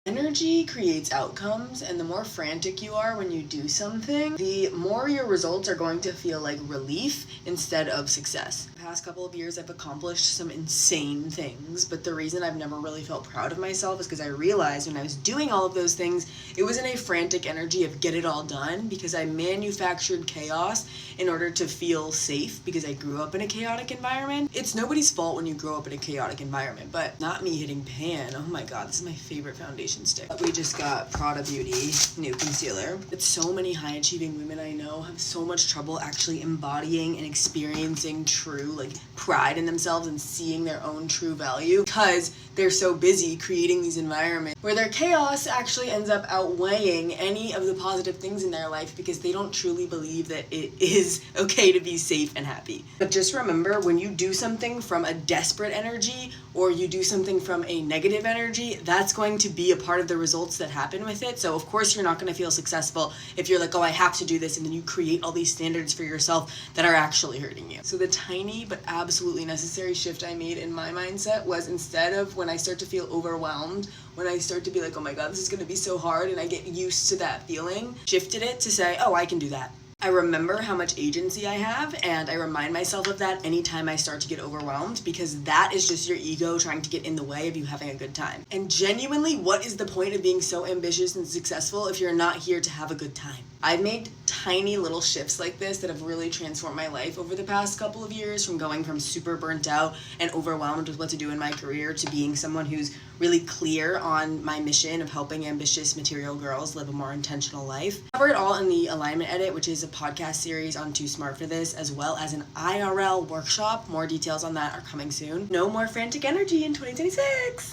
Energy creates outcomes, and the more frantic you are when you do something, the more your results are going to feel like relief instead of success. The past couple of years, I've accomplished some insane things, but the reason I've never really felt proud of myself is because I realized when I was doing all of those things, it was in a frantic energy of get it all done because I manufactured chaos in order to feel safe because I grew up in a chaotic environment. It's nobody's fault when you grow up in a chaotic environment, but not me hitting pan. Oh my god, this is my favorite foundation stick. We just got Prada Beauty new concealer. But so many high achieving women I know have so much trouble actually embodying and experiencing true pride in themselves and seeing their own true value because they're so busy creating these environments where their chaos actually ends up outweighing any of the positive things in their life because they don't truly believe that it is okay to be safe and happy. But just remember, when you do something from a desperate energy or you do something from a negative energy, that's going to be a part of the results that happen with it. So of course you're not going to feel successful if you're like, oh, I have to do this, and then you create all these standards for yourself that are actually hurting you. So the tiny but absolutely necessary shift I made in my mindset was, instead of when I start to feel overwhelmed, when I start to be like, oh my god, this is going to be so hard, and I get used to that feeling, shifted it to say, oh, I can do that. I remember how much agency I have, and I remind myself of that anytime I start to get overwhelmed, because that is just your ego trying to get in the way of you having a good time. And genuinely, what is the point of being so ambitious and successful if you're not here to have a good time? I've made tiny little shifts like this that have really transformed my life over the past couple of years, from going from super burnt out and overwhelmed with what to do in my career to being someone who's really clear on my mission of helping ambitious material girls live a more intentional life. I cover it all in the Alignment Edit, which is a podcast series on Too Smart for This, as well as an IRL workshop. More details on that are coming soon. No more frantic energy in 2026!